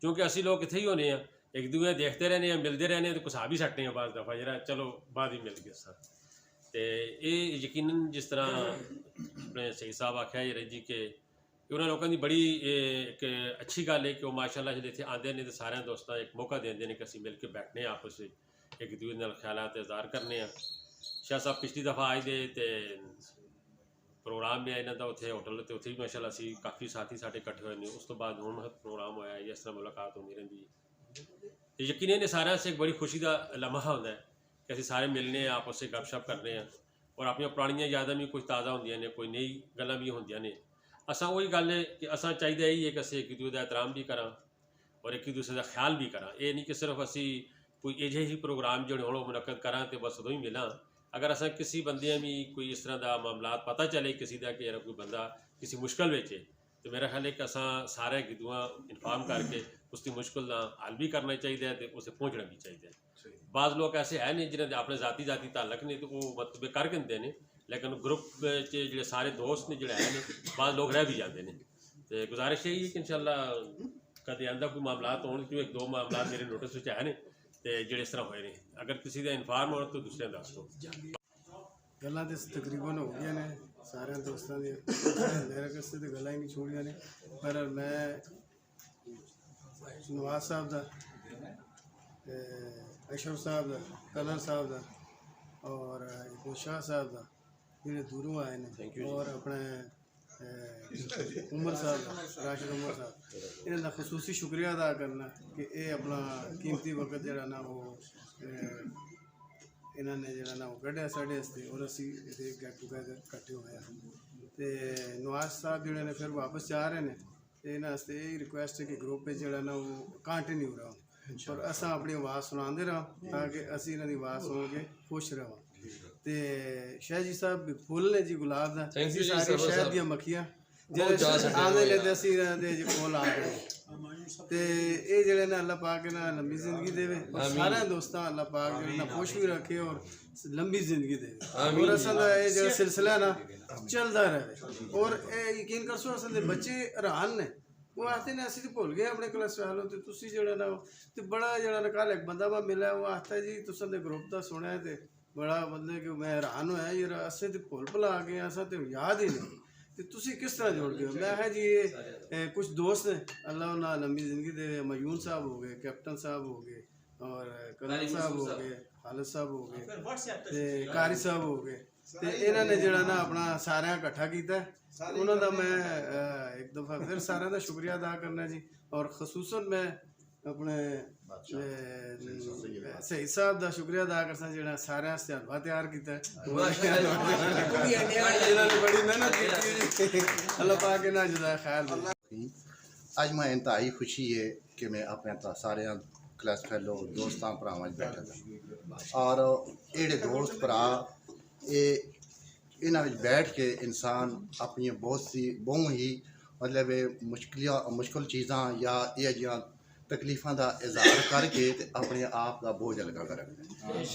ਕਿਉਂਕਿ ਅਸੀਂ ਲੋਕ ਇੱਥੇ ਹੀ ਹੋਨੇ ਆ, ਇੱਕ ਦੂਜੇ ਦੇਖਦੇ ਰਹਿੰਦੇ ਆ, ਮਿਲਦੇ ਰਹਿੰਦੇ ਆ, ਤੇ ਕੁਛ ਆ ਵੀ ਸਕਦੇ ਆ ਬਾਅਦ ਦਫਾ ਜਿਹੜਾ ਚਲੋ ਬਾਅਦ ਹੀ ਮਿਲ ਗਏ ਸਾਂ। ਤੇ ਇਹ ਯਕੀਨਨ ਜਿਸ ਤਰ੍ਹਾਂ ਆਪਣੇ ਸਹੀ ਸਾਹਿਬ ਆਖਿਆ ਜੀ ਜੀ ਕਿ ਉਹਨਾਂ ਲੋਕਾਂ ਦੀ ਬੜੀ ਇੱਕ ਅੱਛੀ ਗੱਲ ਹੈ ਕਿ ਉਹ ਮਾਸ਼ਾਅੱਲਾ ਜਿਹੜੇ ਇੱਥੇ ਆਉਂਦੇ ਨੇ ਤੇ ਸਾਰਿਆਂ ਦੋਸਤਾਂ ਇੱਕ ਮੌਕਾ ਦਿੰਦੇ ਨੇ ਕਿ ਅਸੀਂ ਮਿਲ ਕੇ ਬੈਠਨੇ ਆਪਸ ਵਿੱਚ, ਇੱਕ ਦੂਜੇ ਨਾਲ ਖਿਆਲਾਤ ਇਜ਼ਹਾਰ ਕਰਨੇ ਆ। ਸ਼ਾਹ ਸਾਹਿਬ ਪਿਛਲੀ ਦਫਾ ਆਏ ਦੇ ਤੇ ਪ੍ਰੋਗਰਾਮ ਵੀ ਇਹਨਾਂ ਦਾ ਉੱਥੇ ਹੋਟਲ ਤੇ ਉੱਥੇ ਵੀ ਮਾਸ਼ਾਅੱਲਾ ਅਸੀਂ ਕਾਫੀ ਸਾਥੀ ਸਾਡੇ ਇਕੱਠੇ ਹੋਏ ਨੇ। ਉਸ ਤੋਂ ਬਾਅਦ ਹੁਣ ਪ੍ਰੋਗਰਾਮ ਹੋਇਆ ਜਿਸ ਤਰ੍ਹਾਂ ਮੁਲਾਕਾਤ ਹੁੰਦੀ ਰਹਿੰਦੀ ਹੈ ਤੇ ਯਕੀਨਨ ਇਹ ਸਾਰਿਆਂ ਸੇ ਇੱਕ ਬੜੀ ਖੁਸ਼ੀ ਦਾ ਲਮਹਾ ਹੁੰਦਾ ਹੈ ਕਿ ਅਸੀਂ ਸਾਰੇ ਮਿਲਨੇ ਆ, ਆਪਸ ਵਿੱਚ ਗੱਪਸ਼ਪ ਕਰਨੇ ਆ ਔਰ ਆਪਣੀਆਂ ਪੁਰਾਣੀਆਂ ਯਾਦਾਂ ਵੀ ਕੁਝ ਤਾਜ਼ਾ ਹੁੰਦੀਆਂ ਨੇ, ਕੋਈ ਨਈ ਗੱਲਾਂ ਵੀ ਹੁੰਦੀਆਂ ਨੇ। ਅਸਾਂ ਉਹੀ ਗੱਲ ਹੈ ਕਿ ਅਸਾਂ ਚਾਹੀਦਾ ਇਹੀ ਹੈ ਕਿ ਅਸੀਂ ਇੱਕ ਦੂਜੇ ਦਾ ਇਹਤਰਾਮ ਵੀ ਕਰਾਂ ਔਰ ਇੱਕ ਦੂਸਰੇ ਦਾ ਖਿਆਲ ਵੀ ਕਰਾਂ। ਇਹ ਨਹੀਂ ਕਿ ਸਿਰਫ ਅਸੀਂ ਕੋਈ ਅਜਿਹੇ ਹੀ ਪ੍ਰੋਗਰਾਮ ਜਿਹੜੇ ਹੁਣ ਉਹ ਮੁਨੱਕਦ ਕਰਾਂ ਤੇ ਬਸ ਉਦੋਂ ਹੀ ਮਿਲਾਂ। ਅਗਰ ਅਸਾਂ ਕਿਸੇ ਬੰਦਿਆਂ ਵੀ ਕੋਈ ਇਸ ਤਰ੍ਹਾਂ ਦਾ ਮਾਮਲਾਤ ਪਤਾ ਚੱਲੇ ਕਿਸੇ ਦਾ ਕਿ ਯਾਰ ਕੋਈ ਬੰਦਾ ਕਿਸੇ ਮੁਸ਼ਕਲ ਵਿੱਚ ਹੈ ਤੇ ਮੇਰਾ ਖਿਆਲ ਹੈ ਕਿ ਅਸਾਂ ਸਾਰੇ ਗਿੱਦੂਆਂ ਇਨਫਾਰਮ ਕਰਕੇ ਉਸ ਦੀ ਮੁਸ਼ਕਲ ਦਾ ਹੱਲ ਵੀ ਕਰਨਾ ਚਾਹੀਦਾ ਹੈ ਤੇ ਉਸੇ ਪਹੁੰਚਣਾ ਵੀ ਚਾਹੀਦਾ ਹੈ। ਬਾਜ਼ ਲੋਕ ਐਸੇ ਹੈ ਨਹੀਂ ਜਿਨ੍ਹਾਂ ਦੇ ਆਪਣੇ ਜ਼ਾਤੀ ਤਾਲੁਕ ਨੇ ਤੇ ਉਹ ਮਤਲਬ ਕਰ ਦਿੰਦੇ ਨੇ, ਲੇਕਿਨ ਗਰੁੱਪ ਵਿੱਚ ਜਿਹੜੇ ਸਾਰੇ ਦੋਸਤ ਨੇ ਜਿਹੜੇ ਹੈ ਨੇ ਬਾਜ਼ ਲੋਕ ਰਹਿ ਵੀ ਜਾਂਦੇ ਨੇ। ਤੇ ਗੁਜ਼ਾਰਿਸ਼ ਇਹੀ ਹੈ ਕਿ ਇਨਸ਼ਾਅੱਲਾ ਕਦੇ ਆਂਦਾ ਕੋਈ ਮਾਮਲਾਤ ਹੋਣ, ਕਿਉਂ ਇੱਕ ਦੋ ਮਾਮਲਾਤ ਮੇਰੇ ਨੋਟਿਸ ਵਿੱਚ ਹੈ ਨੇ ਤੇ ਜਿਹੜੇ ਇਸ ਤਰ੍ਹਾਂ ਹੋਏ ਨੇ, ਅਗਰ ਕਿਸੇ ਦਾ ਇਨਫਾਰਮ ਹੋਣ ਤਾਂ ਦੂਸਰਿਆਂ ਦੱਸ ਦਿਓ। ਗੱਲਾਂ ਤੇ ਤਕਰੀਬਨ ਹੋ ਗਈਆਂ ਨੇ ਸਾਰਿਆਂ ਦੋਸਤਾਂ ਦੀਆਂ, ਮੇਰੇ ਕਿਸੇ ਤੇ ਗੱਲਾਂ ਹੀ ਨਹੀਂ ਛੋੜੀਆਂ ਨੇ। ਪਰ ਮੈਂ ਨਵਾਜ਼ ਸਾਹਿਬ ਦਾ, ਅਸ਼ਰਫ ਸਾਹਿਬ ਦਾ, ਕਲਰ ਸਾਹਿਬ ਦਾ ਔਰ ਸ਼ਾਹ ਸਾਹਿਬ ਦਾ ਜਿਹੜੇ ਦੂਰੋਂ ਆਏ ਨੇ ਔਰ ਆਪਣੇ ਉਮਰ ਸਾਹਿਬ ਦਾ, ਰਾਸ਼ਿਦ ਉਮਰ ਸਾਹਿਬ, ਇਹਨਾਂ ਦਾ ਖਸੂਸੀ ਸ਼ੁਕਰੀਆ ਅਦਾ ਕਰਨਾ ਕਿ ਇਹ ਆਪਣਾ ਕੀਮਤੀ ਵਕਤ ਜਿਹੜਾ ਨਾ ਉਹ ਇਹਨਾਂ ਨੇ ਜਿਹੜਾ ਨਾ ਉਹ ਕੱਢਿਆ ਸਾਡੇ ਵਾਸਤੇ ਔਰ ਅਸੀਂ ਇਹਦੇ ਗੈਟ ਟੂਗੈਦਰ ਇਕੱਠੇ ਹੋਏ ਹਾਂ। ਤੇ ਨਵਾਜ਼ ਸਾਹਿਬ ਜਿਹੜੇ ਨੇ ਫਿਰ ਵਾਪਸ ਜਾ ਰਹੇ ਨੇ ਤੇ ਇਹਨਾਂ ਵਾਸਤੇ ਇਹ ਰਿਕੁਐਸਟ ਹੈ ਕਿ ਗਰੁੱਪ ਵਿੱਚ ਜਿਹੜਾ ਨਾ ਉਹ ਕੰਟੀਨਿਊ ਰਹੋ ਔਰ ਅਸਾਂ ਆਪਣੀ ਆਵਾਜ਼ ਸੁਣਾਉਂਦੇ ਰਹੋ ਤਾਂ ਕਿ ਅਸੀਂ ਇਹਨਾਂ ਦੀ ਆਵਾਜ਼ ਸੁਣ ਕੇ ਖੁਸ਼ ਰਹਾਂ। ਤੇ ਸ਼ਾਹ ਜੀ ਸਾਹਿਬ ਵੀ ਫੁੱਲ ਨੇ ਜੀ ਗੁਲਾਬ ਦਾ, ਅਸੀਂ ਸਾਰੇ ਸ਼ਹਿਦ ਦੀਆਂ ਮੱਖੀਆਂ ਜਿਹੜੇ ਆਉਂਦੇ ਨੇ ਤੇ ਅਸੀਂ ਇਹਨਾਂ ਦੇ ਕੋਲ ਆ ਗਏ ਤੇ ਇਹ ਜਿਹੜੇ ਨੇ ਅੱਲਾਹ ਪਾਕ ਇਹਨਾਂ ਲੰਬੀ ਜ਼ਿੰਦਗੀ ਦੇਵੇ, ਸਾਰਿਆਂ ਦੋਸਤਾਂ ਅੱਲਾਹ ਪਾਕ ਜਿਹੜੇ ਨਾ ਖੁਸ਼ ਵੀ ਰੱਖੇ ਔਰ ਲੰਬੀ ਜ਼ਿੰਦਗੀ ਦੇਵੇ ਔਰ ਅਸਾਂ ਦਾ ਇਹ ਜਿਹੜਾ ਸਿਲਸਿਲਾ ਨਾ ਚੱਲਦਾ ਰਹੇ। ਔਰ ਇਹ ਯਕੀਨ ਕਰ ਸੋ ਅਸਾਂ ਦੇ ਬੱਚੇ ਹੈਰਾਨ ਨੇ, ਉਹ ਆਖਦੇ ਨੇ ਅਸੀਂ ਤਾਂ ਭੁੱਲ ਗਏ ਆਪਣੇ ਕਲਾਸ ਵਾਲੋਂ ਤੇ ਤੁਸੀਂ ਜਿਹੜਾ ਨਾ ਤੇ ਬੜਾ ਜਿਹੜਾ ਨਾ ਕੱਲ੍ਹ ਇੱਕ ਬੰਦਾ ਵਾ ਮਿਲਿਆ, ਉਹ ਆਖਦਾ ਜੀ ਤੁਸੀਂ ਦੇ ਗਰੁੱਪ ਦਾ ਸੁਣਿਆ ਤੇ ਬੜਾ ਬੰਦੇ ਕਿ ਮੈਂ ਹੈਰਾਨ ਹੋਇਆ ਯਾਰ ਅਸੀਂ ਤੇ ਭੁੱਲ ਭੁਲਾ ਗਏ, ਅਸਾਂ ਤੇ ਯਾਦ ਹੀ ਨਹੀਂ ਤੇ ਤੁਸੀਂ ਕਿਸ ਤਰ੍ਹਾਂ ਜੁੜ ਗਏ ਹੋ। ਮੈਂ ਕਿਹਾ ਜੀ ਇਹ ਕੁਝ ਦੋਸਤ ਨੇ ਅੱਲਾਹ ਉਹਨਾਂ ਲੰਬੀ ਜ਼ਿੰਦਗੀ ਦੇ, ਮਯੂਨ ਸਾਹਿਬ ਹੋ ਗਏ, ਕੈਪਟਨ ਸਾਹਿਬ ਹੋ ਗਏ ਔਰ ਕਰਨਲ ਸਾਹਿਬ ਹੋ ਗਏ, ਖਾਲਿਦ ਸਾਹਿਬ ਹੋ ਗਏ ਤੇ ਕਾਰੀ ਸਾਹਿਬ ਹੋ ਗਏ ਤੇ ਇਹਨਾਂ ਨੇ ਜਿਹੜਾ ਨਾ ਆਪਣਾ ਸਾਰਿਆਂ ਇਕੱਠਾ ਕੀਤਾ। ਉਹਨਾਂ ਦਾ ਮੈਂ ਇੱਕ ਦਫਾ ਫਿਰ ਸਾਰਿਆਂ ਦਾ ਸ਼ੁਕਰੀਆ ਅਦਾ ਕਰਨਾ ਜੀ ਔਰ ਖਸੂਸਨ ਮੈਂ ਆਪਣੇ ਸਹੀ ਸਾਹਿਬ ਦਾ ਸ਼ੁਕਰੀਆ ਅਦਾ ਕਰਨਾ ਜਿਹੜਾ ਸਾਰਿਆਂ ਵਾਸਤੇ ਹਲਵਾ ਤਿਆਰ ਕੀਤਾ, ਇਹਨਾਂ ਨੇ ਬੜੀ ਮਿਹਨਤ ਕੀਤੀ। ਅੱਲਾਹ ਪਾਕ ਇਹਨਾਂ ਜਜ਼ਾ ਖੈਰ ਦੇ। ਅੱਜ ਮੈਂ ਇੰਤਹਾਈ ਖੁਸ਼ੀ ਹੈ ਕਿ ਮੈਂ ਆਪਣੇ ਸਾਰਿਆਂ ਕਲਾਸ ਫੈਲੋ ਦੋਸਤਾਂ ਭਰਾਵਾਂ 'ਚ ਬੈਠਾ ਹਾਂ ਔਰ ਜਿਹੜੇ ਦੋਸਤ ਭਰਾ ਇਹ ਇਹਨਾਂ ਵਿੱਚ ਬੈਠ ਕੇ ਇਨਸਾਨ ਆਪਣੀਆਂ ਬਹੁਤ ਹੀ ਮਤਲਬ ਮੁਸ਼ਕਿਲ ਚੀਜ਼ਾਂ ਜਾਂ ਇਹ ਜਿਹੀਆਂ ਤਕਲੀਫਾਂ ਦਾ ਇਜ਼ਹਾਰ ਕਰਕੇ ਤੇ ਆਪਣੇ ਆਪ ਦਾ ਬੋਝ ਹਲਕਾ ਕਰੇ।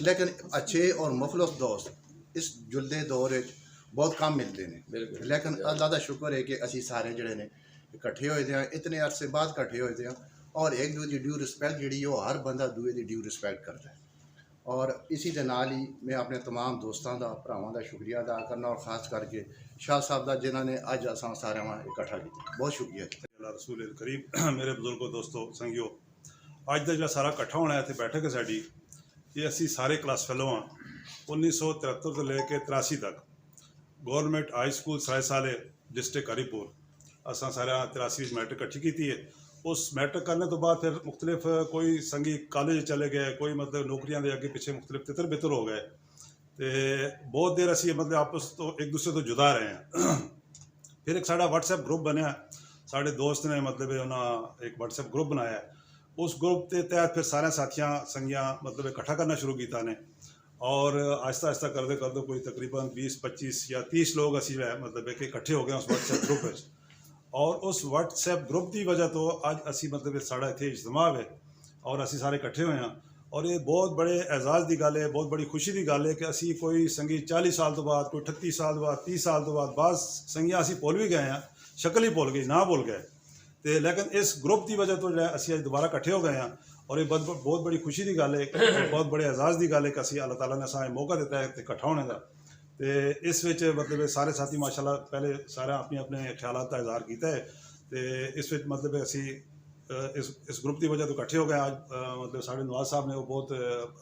ਲੇਕਿਨ ਅੱਛੇ ਔਰ ਮੁਖਲਸ ਦੋਸਤ ਇਸ ਜੁਲਦੇ ਦੌਰ ਵਿੱਚ ਬਹੁਤ ਕਮ ਮਿਲਦੇ ਨੇ, ਲੇਕਿਨ ਅੱਲਾਹ ਦਾ ਸ਼ੁਕਰ ਹੈ ਕਿ ਅਸੀਂ ਸਾਰੇ ਜਿਹੜੇ ਨੇ ਇਕੱਠੇ ਹੋਏ ਹਾਂ, ਇਤਨੇ ਅਰਸੇ ਬਾਅਦ ਇਕੱਠੇ ਹੋਏ ਹਾਂ ਔਰ ਇੱਕ ਦੂਜੇ ਦੀ ਡਿਊ ਰਿਸਪੈਕਟ ਜਿਹੜੀ ਉਹ ਹਰ ਬੰਦਾ ਦੂਏ ਦੀ ਡਿਊ ਰਿਸਪੈਕਟ ਕਰਦਾ ਹੈ। ਔਰ ਇसी ਦੇ ਨਾਲ ਹੀ ਮੈਂ ਆਪਣੇ तमाम ਦੋਸਤਾਂ ਦਾ ਭਰਾਵਾਂ ਦਾ ਸ਼ੁਕਰੀਆ ਅਦਾ ਕਰਨਾ ਔਰ ਖਾਸ ਕਰਕੇ ਸ਼ਾਹ ਸਾਹਿਬ ਦਾ ਜਿਨ੍ਹਾਂ ਨੇ ਅੱਜ ਅਸਾਂ ਸਾਰਿਆਂ ਨੂੰ ਇਕੱਠਾ ਕੀਤਾ। ਬਹੁਤ ਸ਼ੁਕਰੀਆ ਰਸੂਲ ਕਰੀਬ। ਮੇਰੇ ਬਜ਼ੁਰਗੋ ਦੋਸਤੋ ਸੰਗਿਓ, ਅੱਜ ਦਾ ਜਿਹੜਾ ਸਾਰਾ ਇਕੱਠਾ ਹੋਣਾ ਇੱਥੇ ਬੈਠਕ ਹੈ ਸਾਡੀ, ਇਹ ਅਸੀਂ ਸਾਰੇ ਕਲਾਸ ਫੈਲੋ ਹਾਂ 1973 ਤੋਂ ਲੈ ਕੇ 83 ਤੱਕ ਗੌਰਮੈਂਟ ਹਾਈ ਸਕੂਲ ਸਰਾਏ ਸਾਲੇ ਡਿਸਟ੍ਰਿਕਟ ਹਰੀਪੁਰ ਅਸਾਂ ਸਾਰਿਆਂ 83 ਵਿੱਚ ਮੈਟ੍ਰਿਕ ਇਕੱਠੀ ਕੀਤੀ ਹੈ। उस मैट्रिक करने तो बाद फिर मुख्तलिफ कोई संगी कॉलेज चले गए, कोई मतलब नौकरियां दे अगे पिछे मुख्तलिफ तितर बितर हो गए तो बहुत देर असी मतलब आपस तो एक दूसरे तो जुदा रहे हैं। फिर एक साड़ा व्हाट्सएप ग्रुप बनया, साढ़े दोस्त ने मतलब उन्हें एक व्हाट्सएप ग्रुप बनाया, उस ग्रुप के तहत फिर सारे साथियाँ संगियाँ मतलब इकट्ठा करना शुरू किया ने और आहिस्ता आहिस्ता करते करते कोई तकरीबन 20-25 या 30 लोग असी मतलब इकट्ठे हो गए उस व्हाट्सएप ग्रुप में और उस व्हाट्सएप ग्रुप की वजह तो अज असी मतलब साड़ा इतने इज्तमा है और असी सारे इकट्ठे हुए हैं और ये बहुत बड़े एजाज़ की गल है, बहुत बड़ी खुशी की गल है कि असी कोई संगी 40 साल तो बाद, कोई 38 साल तो बाद, 30 साल तो बाद बाद संगियां असी भुल भी गए हैं, शक्ल ही भुल गई, ना भुल गए तो, लेकिन इस ग्रुप की वजह तो जो है असी अज दोबारा इकट्ठे हो गए हैं और ये बहुत बड़ी खुशी की गल है, बहुत बड़े एजाज़ की गल है कि असी अल्लाह ताला ने असा मौका दिता है इकट्ठा होने का। तो इस विच मतलब सारे साथी माशाल्लाह पहले सारे अपने अपने ख्यालात का इजहार किया है। तो इस विच मतलब असी इस ग्रुप की वजह तो इकट्ठे हो गए आज। मतलब साढ़े नवाज साहब ने वो बहुत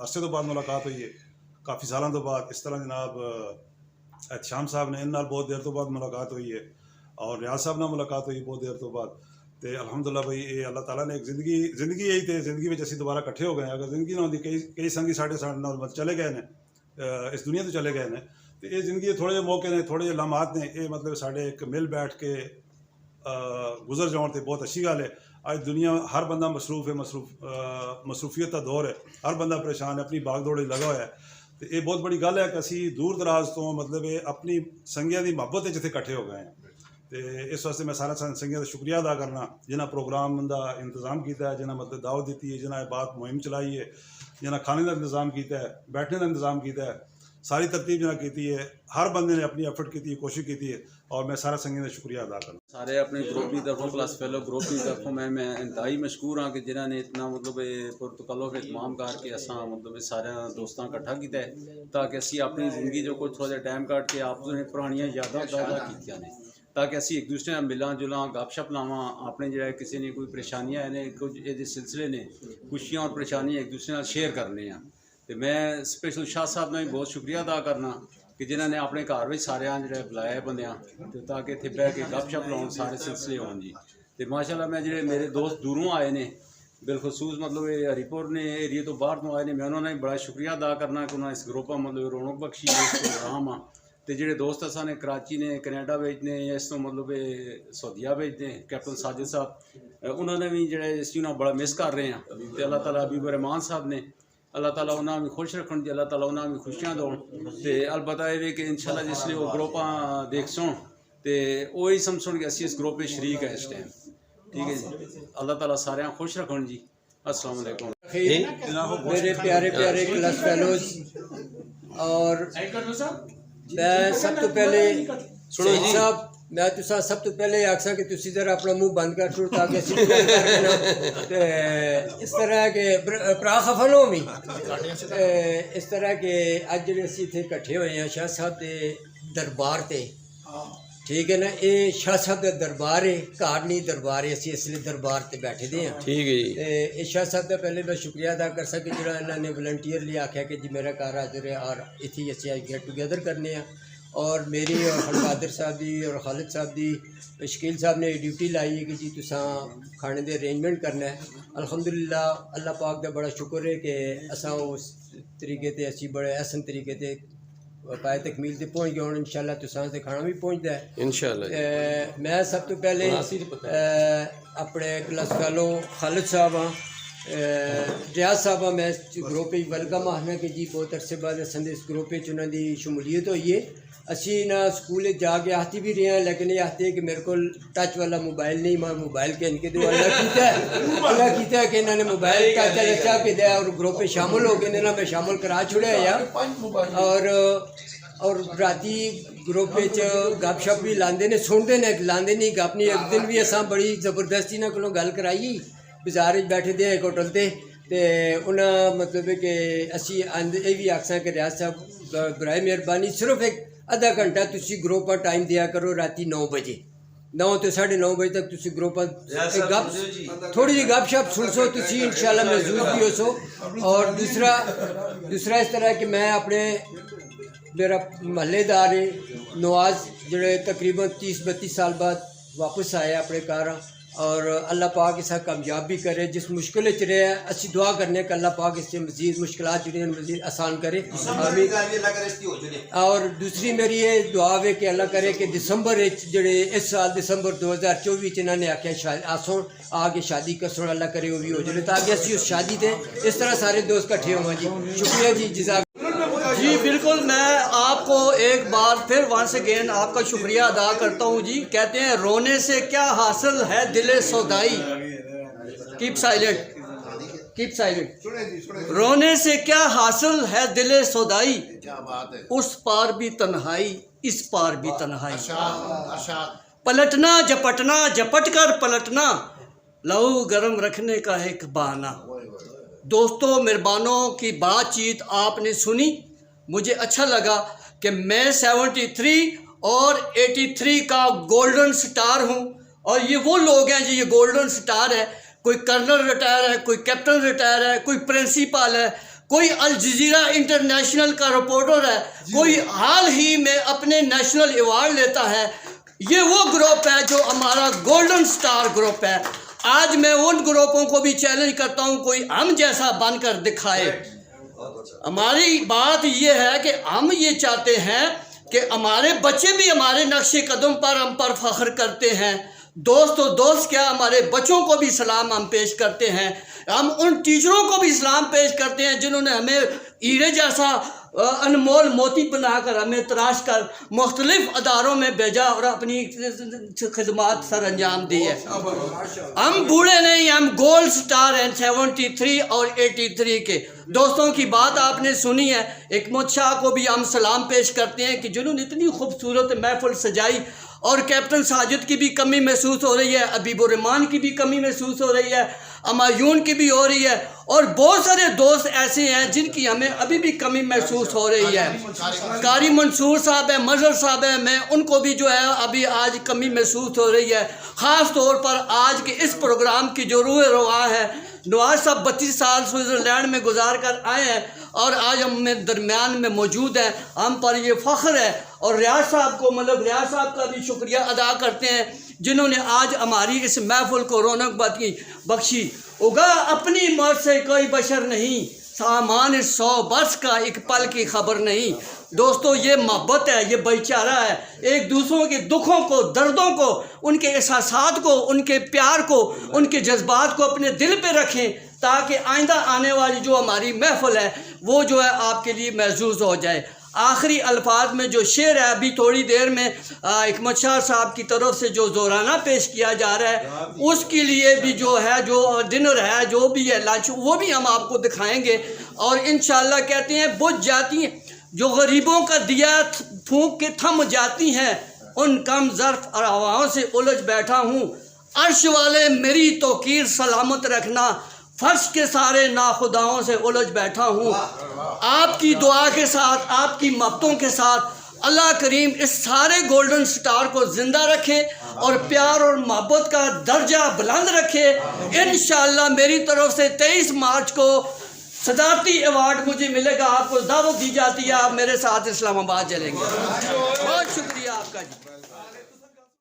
अरसे तो बाद मुलाकात हुई है, काफ़ी सालों तो बाद। इस तरह जनाब एहतशाम साहब ने इन नाल बहुत देर तो बाद मुलाकात हुई है और रियाज साहब नाल मुलाकात हुई बहुत देर तो बाद। तो अलहमदुलिल्लाह भाई ये अल्लाह ताला ने एक जिंदगी यही थे, जिंदगी में असी दोबारा इकट्ठे हो गए। अगर जिंदगी ना होती कई संगी साढ़े नाल चले गए ने, इस दुनिया तो चले गए ने। तो ये जिंदगी थोड़े जे मौके ने, थोड़े जे लम्हात ने, ये मतलब साढ़े एक मिल बैठ के गुजर जाने तो बहुत अच्छी गल है। आज दुनिया हर बंदा मसरूफ है, मसरूफियत का दौर है, हर बंदा परेशान है, अपनी भाग दौड़ लगा हुआ है। तो ये बहुत बड़ी गल है कि असी दूर दराज तो मतलब ये अपनी संगिया की मुहब्बत जिथे इकट्ठे हो गए हैं। तो इस वास्ते मैं सारा संगिया का शुक्रिया अदा करना जिन्हें प्रोग्राम का इंतजाम किया है, जिन्हें मतलब दावत दी है, जिन्हें बात मुहिम चलाई है, जिन्हें खाने का इंतजाम किया है, बैठने का इंतजाम किया है, सारी तरतीब जिन्हें की है, हर बंदे ने अपनी एफर्ट की कोशिश की है और मैं सारा संगिया का शुक्रिया अदा करना। सारे अपने ग्रुप की तरफों क्लास फेलो ग्रुप की तरफों मैं इंतहाई मशहूर हाँ कि जिन्होंने इतना मतलब पुरतकल्लुफ़ इतमाम करके असा मतलब सारे दोस्तों इकट्ठा किया है ताकि असी अपनी जिंदगी जो कुछ थोड़ा टाइम कट के आप पुरानियां यादां ताज़ा कीतियां ने ताकि असी एक दूसरे नाल मिलां जुलां गपशप लावां। अपने जो किसी ने कोई परेशानियां ने कुछ ये सिलसिले ने खुशियां और परेशानियां एक दूसरे नाल शेयर करने हैं। तो मैं स्पेशल शाह साहब ने भी बहुत शुक्रिया अदा करना कि जिन्होंने अपने घर में सारे जो बुलाया बंदियां तो ताकि इतने बह के गपशप लाउन सारे सिलसिले होन जी। तो माशाल्लाह मैं जो मेरे दोस्त दूरों आए ने बिलखसूस मतलब ये हरीपुर ने एरिए तो बाहर तो आए ने, मैं उन्होंने बड़ा शुक्रिया अदा करना कि उन्होंने इस ग्रुप मतलब रौनक बख्शी इस प्रोग्राम आ। तो जो दोस्त असा ने कराची ने कनेडा भेजने या इस तो मतलब सऊदीया भेजने कैप्टन साजिद साहब उन्होंने भी जो इस चीज़ बड़ा मिस कर रहे हैं। तो अल्लाह ताला हबीब रहमान साहब ने अल्लाह ताला उन्हें भी खुश रखन जी, अल्लाह ताला उन्हें भी खुशियां दो। तो अलबत्ता ये कि इंशाल्लाह जिसले वो ग्रुप देख सुन तो वही समझ कि असी इस ग्रुप में शरीक है इस टाइम। ठीक है जी, अल्लाह ताला सारे खुश रखन जी। अस्सलाम वालेकुम मेरे प्यारे प्यारे क्लास फेलोज और मैं सब तो पहले सुनो जी साहब मैं तुसा सब तो पहले आखसा कि तुसी जरा अपना मुंह बंद कर छोड़ ताकि इस तरह के भरा खफन हो मी इस तरह के अज जो असी इतने इकट्ठे हुए हैं शाह साहब के दरबार से। ठीक है ना, ये शाह साहब का दरबार है, घर नहीं दरबार है, असी इसलिए दरबार से बैठे दे हैं। ठीक है जी। शाह साहब का पहले मैं शुक्रिया अदा कर सके जो इन्होंने वलंटियरली आख्या कि जी मेरा घर हाजिर है और इतनी असी अज गेट टुगेदर करने हैं। और मेरी और खलकादर साहब की और खालिद साहब की शकील साहब ने ड्यूटी लाई है कि जी तुसा खाने के अरेंजमेंट करना है। अल्हम्दुलिल्लाह अल्लाह पाक का बड़ा शुक्र है कि असा उस तरीके से असी बड़े अहसन तरीके से पाए तकमील से पहुँच गए और इंशाल्लाह तुसा से खाना भी पहुँचता है इंशाल्लाह। मैं सब तो पहले अपने क्लास फेलो खालिद साहब हाँ रियाज साहब हाँ मैं ग्रुप वेलकम आखना कि जी बहुत अरसे बाद असें इस ग्रुप उन्होंने शमूलीयत हुई है। असी ना स्कूल जाके आती भी रहे हैं लेकिन ये आते हैं कि मेरे को टच वाला मोबाइल नहीं, मैं मोबाइल के इनके दो अल्लाह किया कि इन्होंने मोबाइल टच वाला चाह के दिया और ग्रुप में शामिल हो गए ना, मैं शामिल करा छुड़े यार। और राती ग्रुप गपशप भी लाते ने सुनते ने लाते नहीं गप नहीं। एक दिन भी असा बड़ी जबरदस्ती इन्होंने को गल कराई बाजार बैठे दे एक होटल से तो उन्हें मतलब कि असी ये भी आखसा कि रियाज साहब बराए मेहरबानी सिर्फ एक आधा घंटा तुसी ग्रुप टाइम दिया करो राती 9 बजे 9 तो 9:30 बजे तक तुसी ग्रुप गप थोड़ी जी गपशप सुन सो तुसी इंशाल्लाह महसूस भी हो सो। और दूसरा इस तरह कि मैं अपने मेरा महल्लेदार है नवाज जोड़े तकरीबन 30-32 साल बाद वापस आए अपने घर और अल्लाह पाक इस कामयाब भी करे। जिस मुश्किल च रहे असी दुआ करने का अल्लाह पाक इससे मजीद मुश्किलात जो मजीद आसान करे। और दूसरी मेरी ये दुआ है कि अल्लाह करे कि दिसंबर जोड़े इस साल दिसंबर 2024 इन्होंने आख्या आसो आके शादी कसो अल्लाह करे वो भी हो जाए ताकि असी उस शादी से इस तरह सारे दोस्त इकट्ठे हों जी। शुक्रिया जी जिज़ाक जी बिल्कुल। मैं आपको एक बार फिर वंस अगेन आपका शुक्रिया अदा करता हूँ जी। कहते हैं रोने से क्या हासिल है दिले सौदाई, कीप साइलेंट। Keep silent. रोने से क्या हासिल है दिले सौदाई, क्या बात है। उस पार भी तन्हाई इस पार भी तन्हाई। अरशाद पलटना झपटना झपट कर पलटना, लहू गर्म रखने का एक बहाना। दोस्तों मेहरबानों की बातचीत आपने सुनी, मुझे अच्छा लगा कि मैं 73 और 83 का गोल्डन स्टार हूँ, और ये वो लोग हैं जो ये गोल्डन स्टार है। कोई कर्नल रिटायर है, कोई कैप्टन रिटायर है, कोई प्रिंसिपल है, कोई अल जजीरा इंटरनेशनल का रिपोर्टर है, कोई हाल ही में अपने नेशनल अवार्ड लेता है। ये वो ग्रुप है जो हमारा गोल्डन स्टार ग्रुप है। आज मैं उन ग्रुपों को भी चैलेंज करता हूँ, कोई हम जैसा बनकर दिखाए। हमारी बात ये है कि हम ये चाहते हैं कि हमारे बच्चे भी हमारे नक्शे कदम पर हम पर फख्र करते हैं। दोस्त क्या, हमारे बच्चों को भी सलाम हम पेश करते हैं। हम उन टीचरों को भी सलाम पेश करते हैं जिन्होंने हमें हीरे जैसा अनमोल मोती बनाकर हमें तराश कर मुख्तलिफ अदारों में भेजा और अपनी खिदमात सर अंजाम दी है। हम बूढ़े नहीं, हम गोल्ड स्टार हैं 73 और 83 के। दोस्तों की बात आपने सुनी है। हिकमत शाह को भी हम सलाम पेश करते हैं कि जिन्होंने इतनी खूबसूरत महफिल सजाई, और कैप्टन साजिद की भी कमी महसूस हो रही है, अबीबुर रहमान की भी कमी महसूस हो रही है, अमायून की भी हो रही है, और बहुत सारे दोस्त ऐसे हैं जिनकी हमें अभी भी कमी महसूस हो रही है। कारी मंसूर साहब है, मजहर साहब है, मैं उनको भी जो है अभी आज कमी महसूस हो रही है। ख़ास तौर पर आज के इस प्रोग्राम की जो रूह रवा है, नवाज साहब 32 साल स्विट्ज़रलैंड में गुजार कर आए हैं और आज हम में दरमियान में मौजूद हैं। हम पर ये फ़ख्र है, और रियाज साहब को रियाज साहब का भी शुक्रिया अदा करते हैं जिन्होंने आज हमारी इस महफिल को रौनक बख्शी। उगा अपनी मौत से कोई बशर नहीं, सामान 100 बरस का एक पल की खबर नहीं। दोस्तों ये मोहब्बत है, ये भाईचारा है। एक दूसरों के दुखों को, दर्दों को, उनके एहसासात को, उनके प्यार को, उनके जज्बात को अपने दिल पे रखें, ताकि आइंदा आने वाली जो हमारी महफिल है वो जो है आपके लिए महसूस हो जाए। आखिरी अल्फाज में जो शेर है, अभी थोड़ी देर में हिकमत शाह साहब की तरफ से जो ज़ोराना पेश किया जा रहा है, उसके लिए भी जो है, जो डिनर है, जो भी है लंच, वो भी हम आपको दिखाएंगे। और इंशाल्लाह कहते हैं बुझ जाती हैं जो गरीबों का दिया फूंक के थम जाती हैं, उन कम ज़र्फ और हवाओं से उलझ बैठा हूँ। अर्श वाले मेरी तौकीर सलामत रखना, फर्श के सारे नाखुदाओं से उलझ बैठा हूँ। आपकी दुआ के साथ, आपकी महब्बतों के साथ अल्लाह करीम इस सारे गोल्डन स्टार को ज़िंदा रखे और प्यार और मोहब्बत का दर्जा बुलंद रखे। इंशाअल्लाह मेरी तरफ से 23 मार्च को सदारती अवार्ड मुझे मिलेगा। आपको दावत दी जाती है, आप मेरे साथ इस्लामाबाद चलेंगे। बहुत शुक्रिया आपका जी।